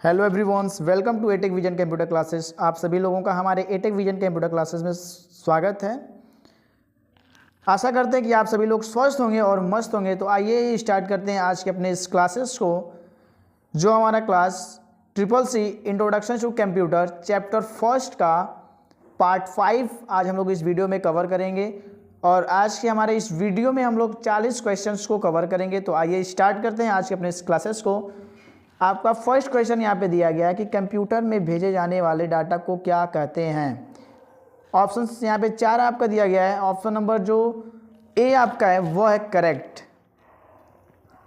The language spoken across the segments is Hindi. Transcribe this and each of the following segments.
Hello everyones, welcome to Atech vision computer classes. आप सभी लोगों का हमारे एटेक विजन कंप्यूटर क्लासेस में स्वागत है। आशा करते हैं कि आप सभी लोग स्वस्थ होंगे और मस्त होंगे। तो आइए स्टार्ट करते हैं आज के अपने इस क्लासेस को, जो हमारा class CCC introduction to computer chapter first का पार्ट 5 आज हम लोग इस वीडियो में कवर करेंगे। और आज के हमारे इस वीडियो में हम लोग 40 क्वेश्चंस को कवर करेंगे। तो आइए स्टार्ट करते हैं आज के अपने इस क्लासेस को। आपका फर्स्ट क्वेश्चन यहाँ पे दिया गया है कि कंप्यूटर में भेजे जाने वाले डाटा को क्या कहते हैं। ऑप्शंस यहाँ पे 4 आपका दिया गया है। ऑप्शन नंबर जो ए आपका है वो है करेक्ट।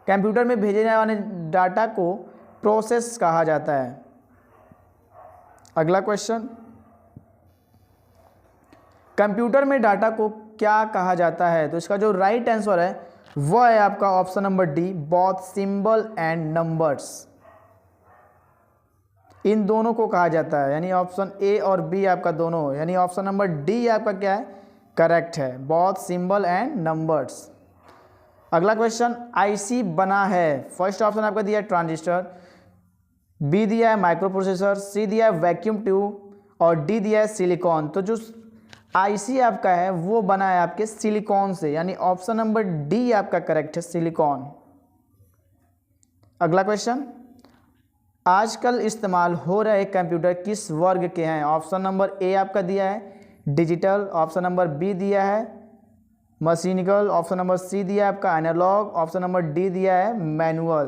कंप्यूटर में भेजे जाने वाले डाटा को प्रोसेस कहा जाता है। अगला क्वेश्चन, कंप्यूटर में डाटा को क्या कहा जाता है। तो इसका जो राइट आंसर है वो है आपका option number D, both symbol and numbers. इन दोनों को कहा जाता है, यानी ऑप्शन ए और बी आपका दोनों, यानी ऑप्शन नंबर डी आपका क्या है, करेक्ट है, बोथ सिंबल एंड नंबर्स। अगला क्वेश्चन, आईसी बना है। फर्स्ट ऑप्शन आपका दिया है ट्रांजिस्टर, बी दिया है माइक्रो प्रोसेसर, सी दिया है वैक्यूम ट्यूब और डी दिया है सिलिकॉन। तो जो आईसी आपका है वो बना है आपके सिलिकॉन से, यानी ऑप्शन नंबर डी आपका करेक्ट है, सिलिकॉन। अगला क्वेश्चन, आजकल इस्तेमाल हो रहे कंप्यूटर किस वर्ग के हैं। ऑप्शन नंबर ए आपका दिया है डिजिटल, ऑप्शन नंबर बी दिया है मशीनिकल, ऑप्शन नंबर सी दिया है आपका एनालॉग, ऑप्शन नंबर डी दिया है मैनुअल।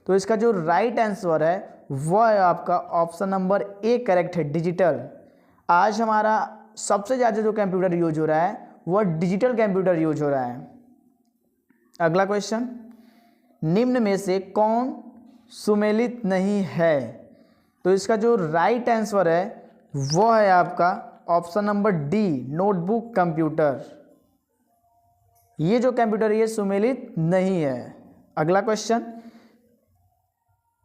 तो इसका जो राइट आंसर है वह है आपका ऑप्शन नंबर ए करेक्ट है, डिजिटल। आज हमारा सबसे ज़्यादा जो कंप्यूटर यूज हो रहा है वह डिजिटल कंप्यूटर यूज हो रहा है। अगला क्वेश्चन, निम्न में से कौन सुमेलित नहीं है। तो इसका जो राइट आंसर है वो है आपका option number D, notebook computer. ये जो कंप्यूटर ये सुमेलित नहीं है। अगला क्वेश्चन,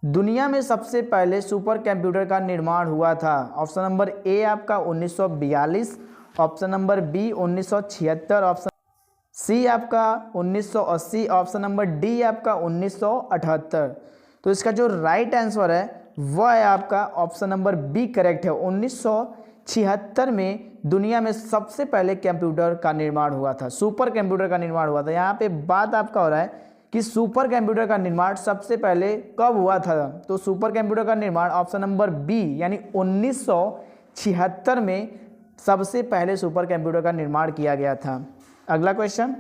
दुनिया में सबसे पहले सुपर कंप्यूटर का निर्माण हुआ था। ऑप्शन नंबर ए आपका 1942, option number B 1976, option C आपका 1980, ऑप्शन नंबर डी आपका 1978। तो इसका जो राइट आंसर है वह है आपका ऑप्शन नंबर बी करेक्ट है। 1976 में दुनिया में सबसे पहले कंप्यूटर का निर्माण हुआ था, सुपर कंप्यूटर का निर्माण हुआ था। यहाँ पे बात आपका हो रहा है कि सुपर कंप्यूटर का निर्माण सबसे पहले कब हुआ था। तो सुपर कंप्यूटर का निर्माण ऑप्शन नंबर बी यानी 1976 में सबसे पहले सुपर कंप्यूटर का निर्माण किया गया था। अगला क्वेश्चन,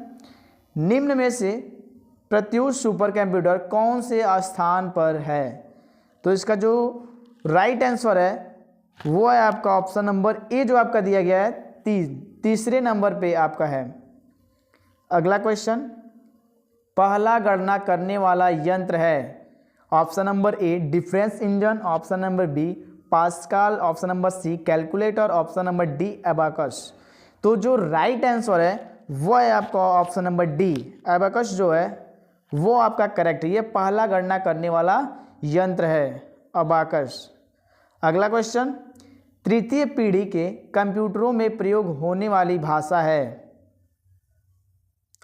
निम्न में से प्रत्युत सुपर कंप्यूटर कौन से स्थान पर है। तो इसका जो राइट आंसर है वो है आपका ऑप्शन नंबर ए, जो आपका दिया गया है तीसरे नंबर पे आपका है। अगला क्वेश्चन, पहला गणना करने वाला यंत्र है। Option number A difference engine, option number B Pascal, option number C calculator, option number D abacus. तो जो राइट आंसर है वो है आपका ऑप्शन नंबर डी, एबाकस जो है वो आपका करेक्ट है। ये पहला गणना करने वाला यंत्र है, अबाकस। अगला क्वेश्चन, तृतीय पीढ़ी के कंप्यूटरों में प्रयोग होने वाली भाषा है।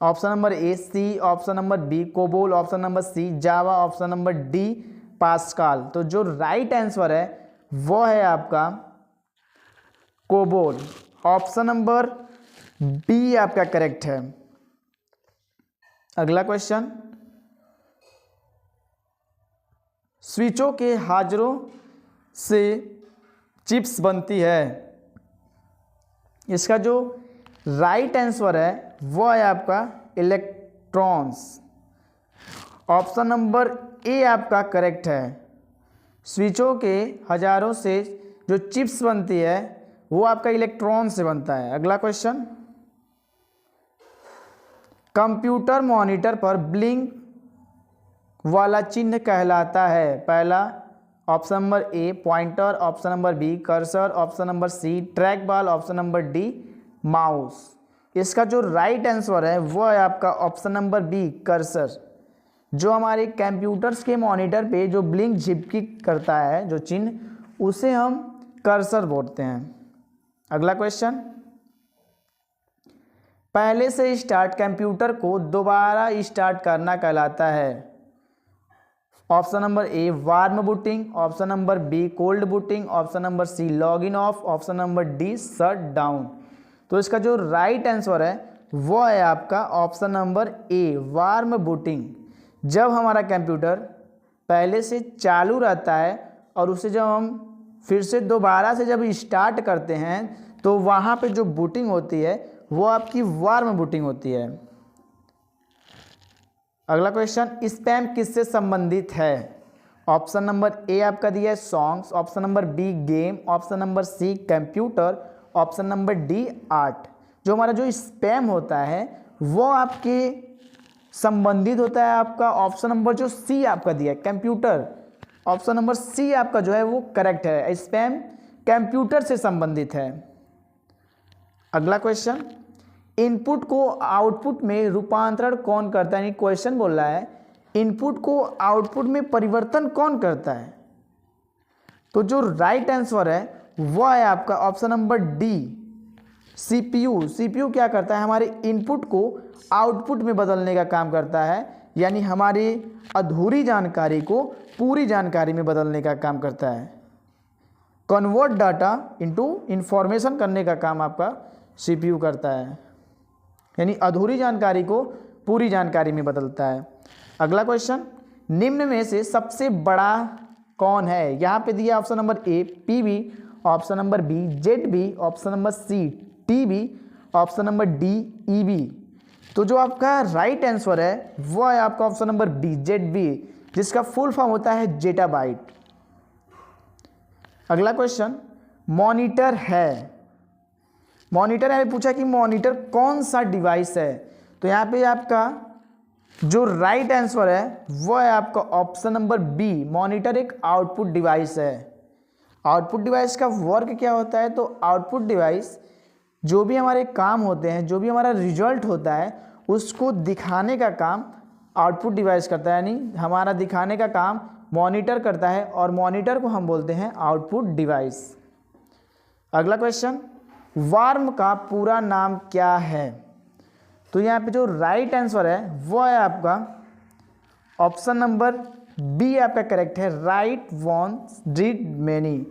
Option number A C, option number B COBOL, option number C Java, option number D Pascal. तो जो राइट आंसर है वो है आपका कोबोल, ऑप्शन नंबर बी आपका करेक्ट है। अगला क्वेश्चन, स्विचों के हाजरों से चिप्स बनती है। इसका जो राइट आंसर है वो है आपका इलेक्ट्रॉन्स, ऑप्शन नंबर ए आपका करेक्ट है। स्विचों के हजारों से जो चिप्स बनती है वो आपका इलेक्ट्रॉन से बनता है। अगला क्वेश्चन, कंप्यूटर मॉनिटर पर ब्लिंक वाला चिन्ह कहलाता है। पहला option number A pointer, option number B cursor, option number C track ball, option number D mouse. इसका जो राइट आंसर है वो है आपका ऑप्शन नंबर बी कर्सर। जो हमारे कंप्यूटर्स के मॉनिटर पे जो ब्लिंक झिपकी करता है जो चिन्ह, उसे हम कर्सर बोलते हैं। अगला क्वेश्चन, पहले से स्टार्ट कंप्यूटर को दोबारा स्टार्ट करना कहलाता है। Option number A warm booting, option number B cold booting, option number C log in off, option number D shut down. तो इसका जो राइट आंसर है वो है आपका option number A warm booting. जब हमारा कंप्यूटर पहले से चालू रहता है और उसे जब हम फिर से दोबारा से जब स्टार्ट करते हैं तो वहाँ पे जो बूटिंग होती है वो आपकी वार्म बूटिंग होती है। अगला क्वेश्चन, स्पैम किससे संबंधित है? ऑप्शन नंबर ए आपका दिया है songs, option number B game, option number C computer, option number D art. जो हमारा जो स्पैम होता है वो आपके संबंधित होता है आपका ऑप्शन नंबर जो सी आपका दिया है कंप्यूटर। ऑप्शन नंबर सी आपका जो है वो करेक्ट है, स्पैम कंप्यूटर से संबंधित है। अगला क्वेश्चन, इनपुट को आउटपुट में रूपांतरण कौन करता है? यानी क्वेश्चन बोल रहा है इनपुट को आउटपुट में परिवर्तन कौन करता है? तो जो राइट आंसर है वो है आपका option number D CPU. CPU क्या करता है? हमारे इनपुट को आउटपुट में बदलने का काम करता है, यानी हमारी अधूरी जानकारी को पूरी जानकारी में बदलने का काम करता है। कन्वर्ट डाटा इनटू इंफॉर्मेशन करने का काम आपका सीपीयू करता है, यानी अधूरी जानकारी को पूरी जानकारी में बदलता है। अगला क्वेश्चन, निम्न में से सबसे बड़ा कौन है? यहाँ पे दिया option number A PB, option number B ZB, option number C TB, option number D EB. तो जो आपका राइट आंसर है वो है आपका ऑप्शन नंबर बी जेडबी, जिसका फुल फॉर्म होता है जेटाबाइट। अगला क्वेश्चन, मॉनिटर है। मॉनिटर यहाँ पे पूछा कि मॉनिटर कौन सा डिवाइस है? तो यहाँ पे आपका जो राइट आंसर है वो है आपका ऑप्शन नंबर बी, मॉनिटर एक आउटपुट डिवाइस है। आउटपुट डिवाइस का वर्क क्या होता है? तो आउटपुट डिवाइस जो भी हमारे काम होते हैं, जो भी हमारा रिजल्ट होता है उसको दिखाने का काम आउटपुट डिवाइस करता है, यानी हमारा दिखाने का काम मॉनिटर करता है और मॉनिटर को हम बोलते हैं आउटपुट डिवाइस। अगला क्वेश्चन, वार्म का पूरा नाम क्या है? तो यहाँ पे जो राइट आंसर है वो है आपका ऑप्शन नंबर बी आपका करेक्ट है, राइट वॉन्स रीड मैनी,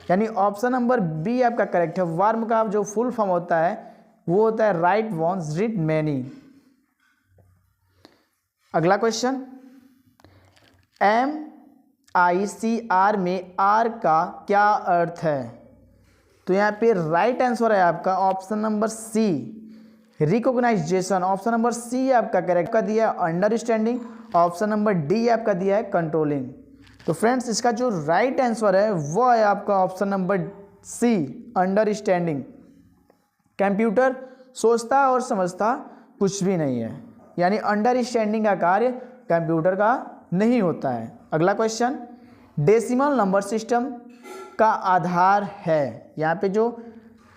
यानी ऑप्शन नंबर बी आपका करेक्ट है। वार्म का जो फुल फॉर्म होता है वो होता है राइट वॉन्स रीड मैनी। अगला क्वेश्चन, MICR में R का क्या अर्थ है? तो यहाँ पे राइट आंसर है आपका option number C recognisation, option number C आपका करेक्ट का दिया है अंडरस्टैंडिंग, ऑप्शन नंबर डी आपका दिया है कंट्रोलिंग। तो फ्रेंड्स इसका जो राइट आंसर है वो है आपका option number C understanding. Computer सोचता और समझता कुछ भी नहीं है, यानी अंडरस्टैंडिंग का कार्य कंप्यूटर का नहीं होता है। अगला क्वेश्चन, डेसिमल नंबर सिस्टम का आधार है? यहाँ पे जो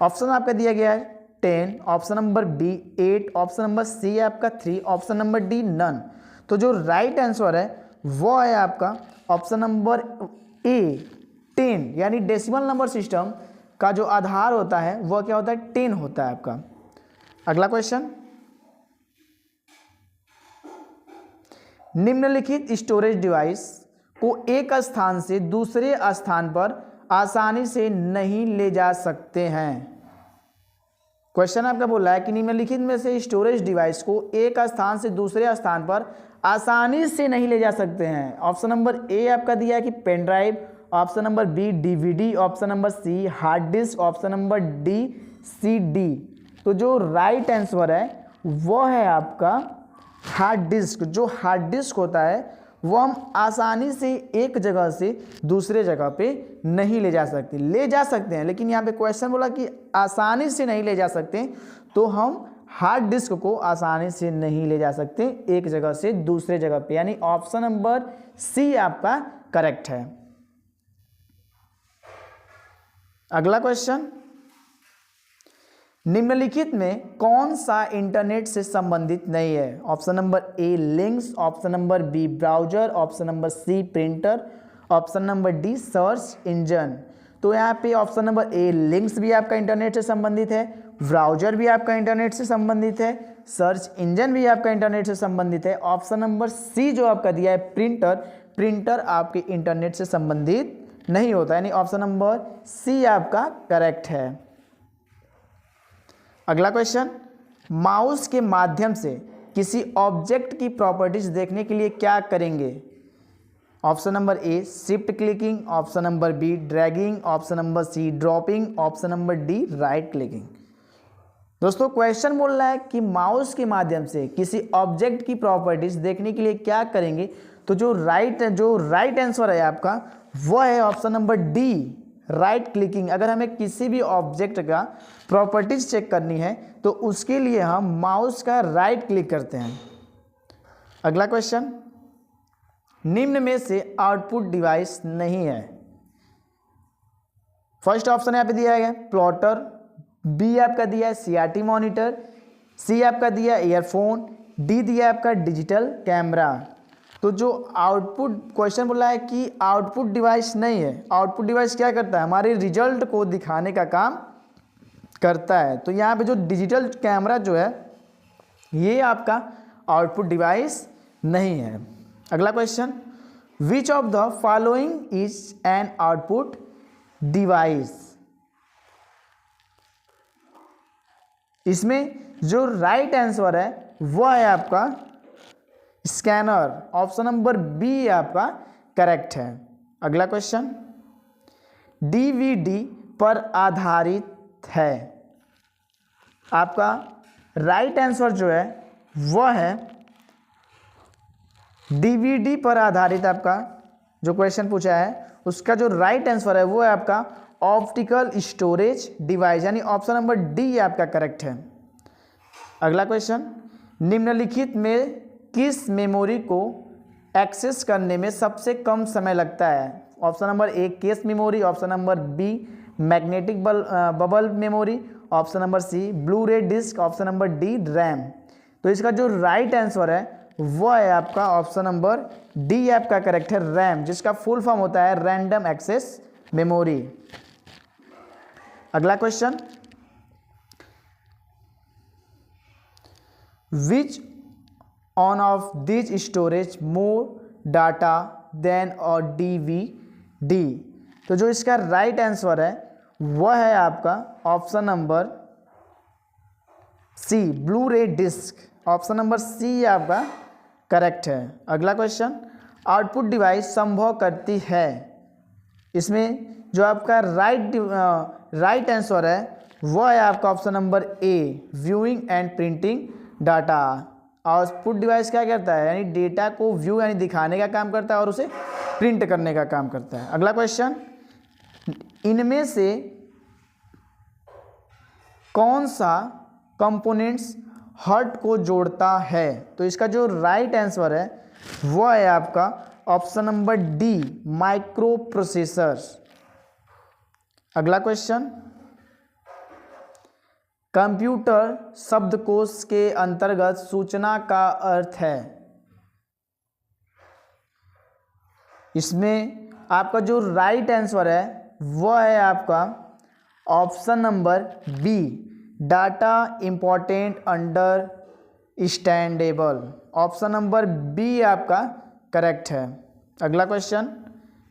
ऑप्शन आपका दिया गया है 10, option number B 8, option number C आपका 3, ऑप्शन नंबर डी नन। तो जो राइट आंसर है वो है आपका ऑप्शन नंबर ए 10, यानी डेसिमल नंबर सिस्टम का जो आधार होता है वो क्या होता है? 10 होता है आपका। अगला क्वेश्चन, निम्नलिखित स्टोरेज डिवाइस को एक स्थान से दूसरे स्थान पर आसानी से नहीं ले जा सकते हैं। क्वेश्चन आपका बोला है कि निम्नलिखित में से स्टोरेज डिवाइस को एक स्थान से दूसरे स्थान पर आसानी से नहीं ले जा सकते हैं। ऑप्शन नंबर ए आपका दिया है कि pen drive, option number B DVD, option number C hard disk, option number D CD। तो जो राइट आंसर है वो है आपका हार्ड डिस्क। जो हार्ड डिस्क होता है वो हम आसानी से एक जगह से दूसरे जगह पे नहीं ले जा सकते, ले जा सकते हैं, लेकिन यहाँ पे क्वेश्चन बोला कि आसानी से नहीं ले जा सकते, तो हम हार्ड डिस्क को आसानी से नहीं ले जा सकते एक जगह से दूसरे जगह पे, यानी ऑप्शन नंबर सी आपका करेक्ट है। अगला क्वेश्चन, निम्नलिखित में कौन सा इंटरनेट से संबंधित नहीं है? Option number A links, option number B browser, option number C printer, option number D search engine. तो यहाँ पे ऑप्शन नंबर ए लिंक्स भी आपका इंटरनेट से संबंधित है, ब्राउजर भी आपका इंटरनेट से संबंधित है, सर्च इंजन भी आपका इंटरनेट से संबंधित है। ऑप्शन नंबर सी जो आपका दिया है प्रिंटर, प्रिंटर आपके इंटरनेट से संबंधित नहीं होता, यानी ऑप्शन नंबर सी आपका करेक्ट है। अगला क्वेश्चन, माउस के माध्यम से किसी ऑब्जेक्ट की प्रॉपर्टीज देखने के लिए क्या करेंगे? Option number A shift clicking, option number B dragging, option number C dropping, option number D right clicking. दोस्तों क्वेश्चन बोल रहा है कि माउस के माध्यम से किसी ऑब्जेक्ट की प्रॉपर्टीज देखने के लिए क्या करेंगे, तो जो राइट आंसर है आपका वो है option number D right clicking. अगर हमें किसी भी ऑब्जेक्ट का प्रॉपर्टीज चेक करनी है तो उसके लिए हम माउस का राइट क्लिक करते हैं। अगला क्वेश्चन, निम्न में से आउटपुट डिवाइस नहीं है। फर्स्ट ऑप्शन यहाँ पे दिया है प्लॉटर, बी आपका दिया है सीआरटी मॉनिटर, सी आपका दिया है ईयरफोन, डी दिया है आपका डिजिटल कैमरा। तो जो आउटपुट क्वेश्चन बोला है कि आउटपुट डिवाइस नहीं है, आउटपुट डिवाइस क्या करता है? हमारे रिजल्ट को दिखाने का काम करता है। तो यहाँ पे जो डिजिटल कैमरा जो है ये आपका आउटपुट डिवाइस नहीं है। अगला question, which of the following is an output device? इसमें जो राइट आंसर है वह है आपका स्कैनर, ऑप्शन नंबर बी आपका करेक्ट है। अगला क्वेश्चन, डीवीडी पर आधारित है। आपका राइट आंसर जो है वह है डीवीडी पर आधारित। आपका जो क्वेश्चन पूछा है उसका जो राइट आंसर है वो है आपका ऑप्टिकल स्टोरेज डिवाइस, यानी ऑप्शन नंबर डी आपका करेक्ट है। अगला क्वेश्चन, निम्नलिखित में किस मेमोरी को एक्सेस करने में सबसे कम समय लगता है? Option number A cache memory, option number B magnetic bubble memory, option number C blu-ray disc, option number D RAM. तो इसका जो राइट आंसर है वो है आपका ऑप्शन नंबर डी आपका करेक्ट है, रैम, जिसका फुल फॉर्म होता है रैंडम एक्सेस मेमोरी। अगला question, which one of this storage more data than और डीवीडी? तो जो इसका राइट आंसर है वह है आपका option number C blu-ray disc, option number C आपका करेक्ट है। अगला क्वेश्चन, आउटपुट डिवाइस संभव करती है। इसमें जो आपका राइट आंसर है वह है आपका option number A viewing and printing data. Output device क्या करता है? यानी डेटा को व्यू यानी दिखाने का काम करता है और उसे प्रिंट करने का काम करता है। अगला क्वेश्चन, इनमें से कौन सा कंपोनेंट्स हर्ट को जोड़ता है? तो इसका जो राइट आंसर है वह है आपका option number D micro processors. अगला क्वेश्चन, कंप्यूटर शब्दकोश के अंतर्गत सूचना का अर्थ है। इसमें आपका जो राइट आंसर है वह है आपका option number B data important understandable, option number B आपका करेक्ट है। अगला क्वेश्चन,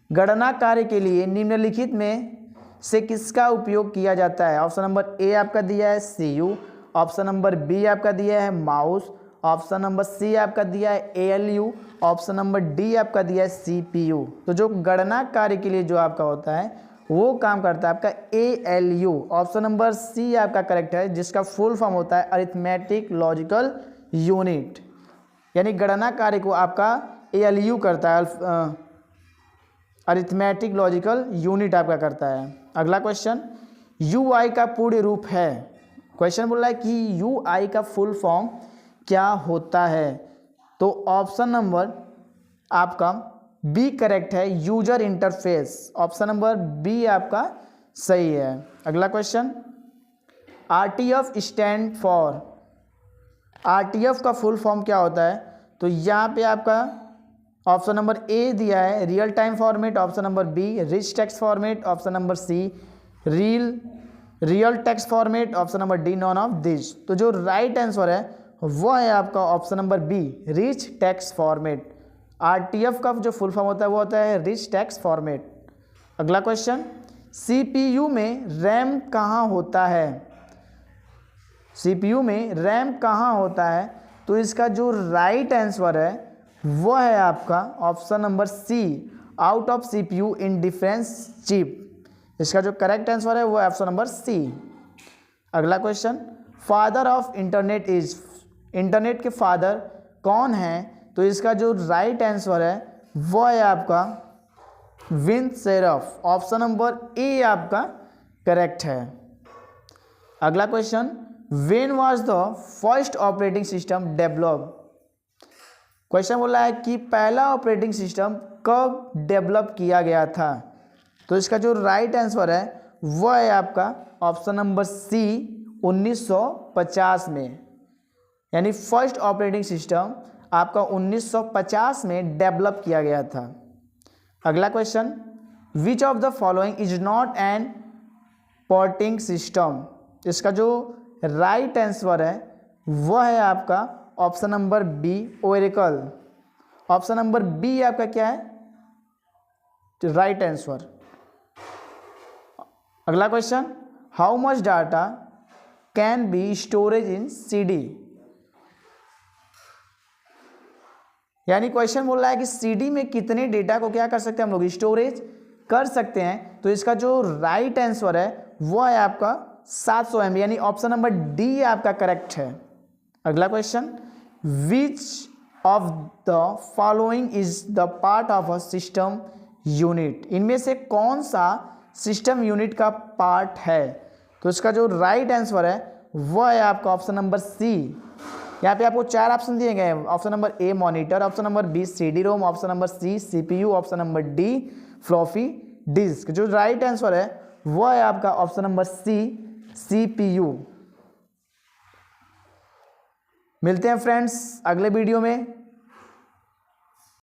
गणना कार्य के लिए निम्नलिखित में से किसका उपयोग किया जाता है? ऑप्शन नंबर ए आपका दिया है सीयू, ऑप्शन नंबर बी आपका दिया है माउस, ऑप्शन नंबर सी आपका दिया है एएलयू, ऑप्शन नंबर डी आपका दिया है सीपीयू। तो जो गणना कार्य के लिए जो आपका होता है वो काम करता है आपका एएलयू, ऑप्शन नंबर सी आपका करेक्ट है, जिसका फुल फॉर्म होता है अरिथमेटिक लॉजिकल यूनिट, यानी गणना कार्य को आपका एएलयू करता है, अरिथमेटिक लॉजिकल यूनिट आपका करता है। अगला क्वेश्चन, यूआई का पूर्ण रूप है। क्वेश्चन बोल रहा है कि यूआई का फुल फॉर्म क्या होता है? तो ऑप्शन नंबर आपका बी करेक्ट है, user interface, option number B आपका सही है। अगला question, RTF stand for, RTF का फुल फॉर्म क्या होता है? तो यहाँ पे आपका ऑप्शन नंबर ए दिया है real time format, option number B rich text format, option number C real text format, option number D none of this. तो जो राइट आंसर है वह है आपका option number B rich text format. RTF का जो फुल फॉर्म होता है वो होता है रिच टेक्स्ट फॉर्मेट। अगला क्वेश्चन, CPU में रैम कहाँ होता है? CPU में रैम कहाँ होता है? तो इसका जो राइट आंसर है वो है आपका option number C, out of CPU in difference chip. इसका जो करेक्ट आंसर है वो है ऑप्शन नंबर सी। अगला question, father of internet is, internet के फादर कौन है? तो इसका जो राइट आंसर है वो है आपका wind serif. Option number A आपका करेक्ट है। अगला question, when was the first operating system develop? Question बोला है कि पहला ऑपरेटिंग सिस्टम कब डेवलप किया गया था? तो इसका जो राइट आंसर है वो है आपका ऑप्शन नंबर सी, 1950 में। यानी फर्स्ट ऑपरेटिंग सिस्टम आपका 1950 में डेवलप किया गया था। अगला question, which of the following is not an operating system? इसका जो राइट आंसर है वो है आपका option number B, Oracle. Option number B आपका क्या है? Right answer. अगला question, how much data can be storage in CD? यानी क्वेश्चन बोल रहा है कि CD में कितने डेटा को क्या कर सकते हैं हम लोग? स्टोरेज कर सकते हैं। तो इसका जो राइट आंसर है वो है आपका 700 MB, यानी ऑप्शन नंबर डी आपका करेक्ट है। अगला question, which of the following is the part of a system unit? इनमें से कौन सा सिस्टम यूनिट का पार्ट है? तो इसका जो राइट आंसर है वो है आपका ऑप्शन नंबर सी। यहाँ पे आपको 4 ऑप्शन दिए गए हैं। Option number A monitor, option number B CD-ROM, option number C CPU, option number D floppy disk. जो राइट आंसर है वो है आपका ऑप्शन नंबर सी, CPU। मिलते हैं फ्रेंड्स अगले वीडियो में।